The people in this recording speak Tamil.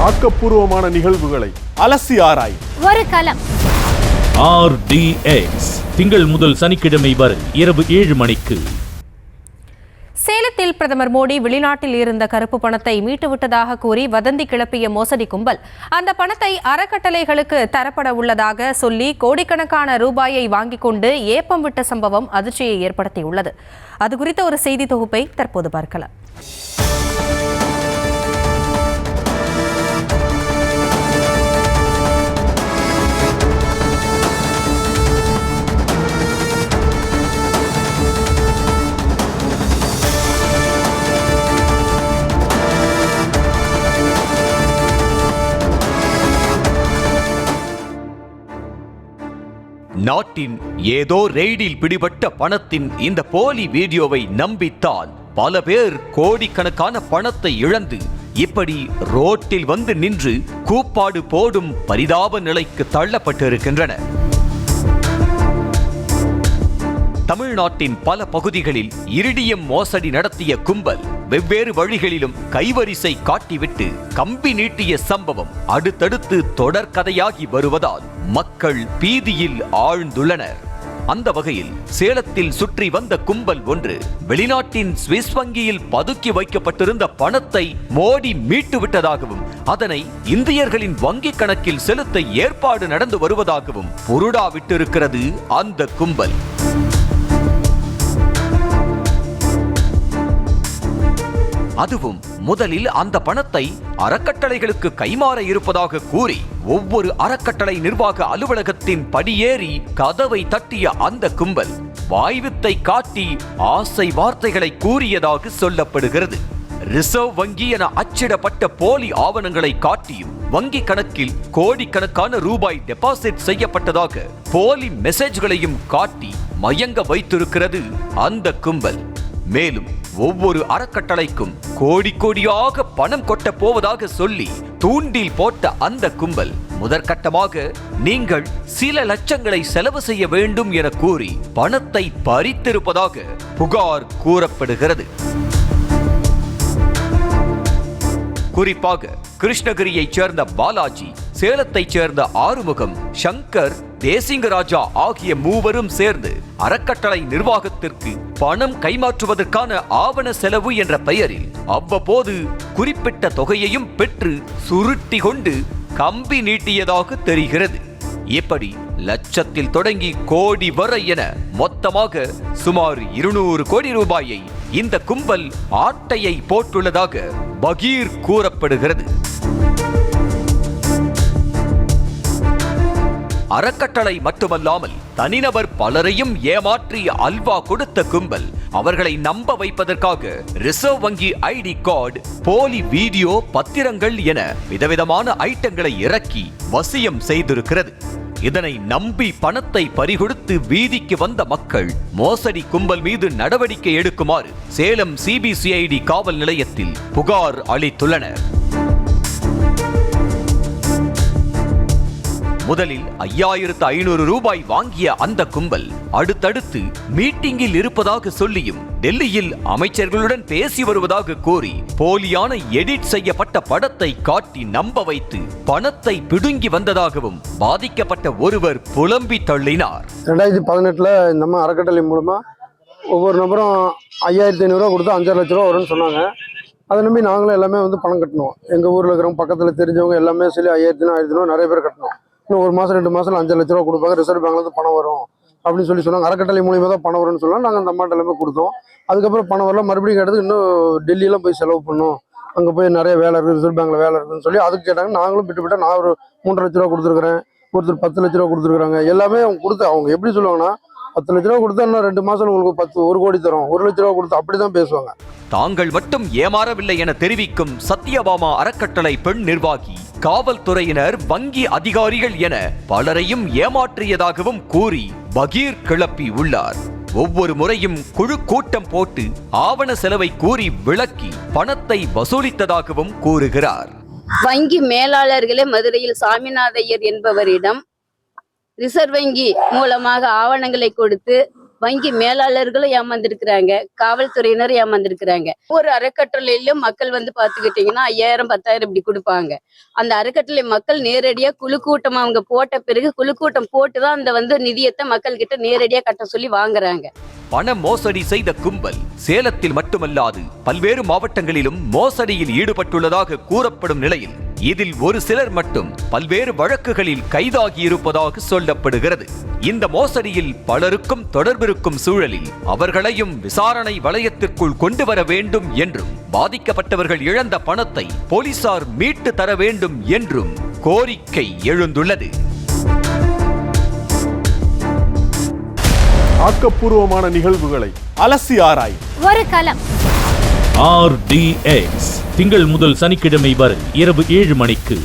ஆக்கப்பூர்வமான நிகழ்வுகளை அலசி ஆராய் ஒரு களம். RDX திங்கள் முதல் சனிக்கிழமை வரை இரவு 7 மணிக்கு. சேலத்தில் பிரதமர் மோடி வெளிநாட்டில் இருந்த கருப்பு பணத்தை மீட்டுவிட்டதாக கூறி வதந்தி கிளப்பிய மோசடி கும்பல் அந்த பணத்தை அறக்கட்டளைகளுக்கு தரப்பட உள்ளதாக சொல்லி கோடிக்கணக்கான ரூபாயை வாங்கிக் கொண்டு ஏப்பம் விட்ட சம்பவம் அதிர்ச்சியை ஏற்படுத்தியுள்ளது. அது குறித்த ஒரு செய்தி தொகுப்பை தற்போது பார்க்கலாம். நாட்டின் ஏதோ ரெய்டில் பிடிபட்ட பணத்தின் இந்த போலி வீடியோவை நம்பித்தான் பல பேர் கோடிக்கணக்கான பணத்தை இழந்து இப்படி ரோட்டில் வந்து நின்று கூப்பாடு போடும் பரிதாப நிலைக்கு தள்ளப்பட்டிருக்கின்றனர். தமிழ்நாட்டின் பல பகுதிகளில் இரிடியம் மோசடி நடத்திய கும்பல் வெவ்வேறு வழிகளிலும் கைவரிசை காட்டிவிட்டு கம்பி நீட்டிய சம்பவம் அடுத்தடுத்து தொடர்கதையாகி வருவதால் மக்கள் பீதியில் ஆழ்ந்துள்ளனர். அந்த வகையில் சேலத்தில் சுற்றி வந்த கும்பல் ஒன்று வெளிநாட்டின் சுவிஸ் வங்கியில் பதுக்கி வைக்கப்பட்டிருந்த பணத்தை மோடி மீட்டு விட்டதாகவும் அதனை இந்தியர்களின் வங்கிக் கணக்கில் செலுத்த ஏற்பாடு நடந்து வருவதாகவும் புருடா விட்டிருக்கிறது அந்த கும்பல். அதுவும் முதலில் அந்த பணத்தை அறக்கட்டளைகளுக்கு கைமாற இருப்பதாக கூறி ஒவ்வொரு அறக்கட்டளை நிர்வாக அலுவலகத்தின் படியேறி கதவை தட்டிய அந்த கும்பல் வாய்வித்தை காட்டி ஆசை வார்த்தைகளை கூறியதாக சொல்லப்படுகிறது. ரிசர்வ் வங்கி என அச்சிடப்பட்ட போலி ஆவணங்களை காட்டியும் வங்கி கணக்கில் கோடிக்கணக்கான ரூபாய் டெபாசிட் செய்யப்பட்டதாக போலி மெசேஜ்களையும் காட்டி மயங்க வைத்திருக்கிறது அந்த கும்பல். மேலும் ஒவ்வொரு அறக்கட்டளைக்கும் கோடி கோடியாக பணம் கொட்ட போவதாக சொல்லி தூண்டில் போட்ட அந்த கும்பல் முதற்கட்டமாக நீங்கள் சில லட்சங்களை செலவு செய்ய வேண்டும் என கூறி பணத்தை பறித்திருப்பதாக புகார் கூறப்படுகிறது. குறிப்பாக கிருஷ்ணகிரியைச் சேர்ந்த பாலாஜி, சேலத்தைச் சேர்ந்த ஆறுமுகம், சங்கர், தேசிங்கராஜா ஆகிய மூவரும் சேர்ந்து அறக்கட்டளை நிர்வாகத்திற்கு பணம் கைமாற்றுவதற்கான ஆவண செலவு என்ற பெயரில் அவ்வப்போது குறிப்பிட்ட தொகையையும் பெற்று சுருட்டி கொண்டு கம்பி நீட்டியதாக தெரிகிறது. இப்படி லட்சத்தில் தொடங்கி கோடி வரை என மொத்தமாக சுமார் 200 கோடி ரூபாயை இந்த கும்பல் ஆட்டையை போட்டுள்ளதாக பகீர் கூறப்படுகிறது. அறக்கட்டளை மட்டுமல்லாமல் தனிநபர் பலரையும் ஏமாற்றி அல்வா கொடுத்த கும்பல் அவர்களை நம்ப வைப்பதற்காக ரிசர்வ் வங்கி ஐடி கார்டு, போலி வீடியோ, பத்திரங்கள் என விதவிதமான ஐட்டங்களை இறக்கி வசியம் செய்திருக்கிறது. இதனை நம்பி பணத்தை பறிகொடுத்து வீதிக்கு வந்த மக்கள் மோசடி கும்பல் மீது நடவடிக்கை எடுக்குமாறு சேலம் சிபிசிஐடி காவல் நிலையத்தில் புகார் அளித்துள்ளனர். முதலில் 5500 ரூபாய் வாங்கிய அந்த கும்பல் அடுத்தடுத்து மீட்டிங்கில் இருப்பதாக சொல்லியும் டெல்லியில் அமைச்சர்களுடன் பேசி வருவதாக கூறி போலியான எடிட் செய்யப்பட்ட படத்தை காட்டி நம்ப வைத்து பணத்தை பிடுங்கி வந்ததாகவும் பாதிக்கப்பட்ட ஒருவர் புலம்பி தள்ளினார். 2018 நம்ம அறக்கட்டளை மூலமா ஒவ்வொரு நபரும் 5500 ரூபா கொடுத்து 5 லட்ச ரூபா வரும்னு சொன்னாங்க. அதை நம்பி நாங்களும் எல்லாமே பணம் கட்டணும். எங்கள் ஊரில் இருக்கிறவங்க பக்கத்தில் தெரிஞ்சவங்க எல்லாமே சொல்லி 1000 நிறைய பேர் கட்டணும். இன்னும் 1 மாதம் 2 மாதம் 5 லட்ச ரூபா கொடுப்பாங்க, ரிசர்வ் பேங்க்லேருந்து பணம் வரும் அப்படின்னு சொன்னாங்க. அறக்கட்டளை மூலியமாக தான் பணம் வரும்னு சொன்னால் நாங்கள் அந்த அமௌண்ட் எல்லாமே கொடுத்தோம். அதுக்கப்புறம் பணம் வரலாம், மறுபடியும் கேட்டது இன்னும் டெல்லியெல்லாம் போய் செலவு பண்ணோம், அங்கே போய் நிறைய வேலை இருக்குது, ரிசர்வ் பேங்க்கில் வேலை இருக்குதுன்னு சொல்லி அதுக்கு கேட்டாங்க. நாங்களும் விட்டு நான் ஒரு 3.5 லட்ச ரூபா கொடுத்துருக்குறேன், ஒருத்தர் 10 லட்ச ரூபா கொடுத்துருக்குறாங்க. எல்லாமே அவங்க கொடுத்து அவங்க எப்படி சொல்லுவாங்கன்னா 10 லட்ச ரூபா கொடுத்தா இன்னும் 2 மாதம் உங்களுக்கு 1 கோடி தரும், 1 லட்ச ரூபா கொடுத்து அப்படி தான் பேசுவாங்க. தாங்கள் மட்டும் ஏமாறவில்லை என தெரிவிக்கும் சத்யபாமா அறக்கட்டளை பெண் நிர்வாகி, காவல்துறையினர், வங்கி அதிகாரிகள் என பலரையும் ஏமாற்றியதாகவும் கூறி பகீர் கிளப்பி உள்ளார். ஒவ்வொரு முறையும் குழு கூட்டம் போட்டு ஆவண செலவை கூறி விளக்கி பணத்தை வசூலித்ததாகவும் கூறுகிறார். வங்கி மேலாளர்களே மதுரையில் சாமிநாதையர் என்பவரிடம் ரிசர்வ் வங்கி மூலமாக ஆவணங்களை கொடுத்து வங்கி மேலாளர்களும் ஏமாந்துருக்கிறாங்க, காவல்துறையினர் ஏமாந்துருக்கிறாங்க. ஒரு அறக்கட்டளையிலும் மக்கள் வந்து பாத்துக்கிட்டீங்கன்னா 5000 10,000 இப்படி கொடுப்பாங்க. அந்த அறக்கட்டளை மக்கள் நேரடியா குழு கூட்டம் அவங்க போட்ட பிறகு குழு கூட்டம் போட்டுதான் அந்த நிதியத்தை மக்கள் கிட்ட நேரடியா கட்ட சொல்லி வாங்குறாங்க. பண மோசடி செய்த கும்பல் சேலத்தில் மட்டுமல்லாது பல்வேறு மாவட்டங்களிலும் மோசடியில் ஈடுபட்டுள்ளதாக கூறப்படும் நிலையில் இதில் ஒரு சிலர் மட்டும் பல்வேறு வழக்குகளில் கைதாகி இருப்பதாக சொல்லப்படுகிறது. இந்த மோசடியில் பலருக்கும் தொடர்பிருக்கும் சூழலில் அவர்களையும் விசாரணை வளையத்திற்குள் கொண்டு வர வேண்டும் என்றும் பாதிக்கப்பட்டவர்கள் இழந்த பணத்தை போலீசார் மீட்டு தர வேண்டும் என்றும் கோரிக்கை எழுந்துள்ளது. ஆக்கப்பூர்வமான நிகழ்வுகளை அலசி ஆராய் ஒரு களம் RDX திங்கள் முதல் சனிக்கிழமை வரை இரவு 7 மணிக்கு.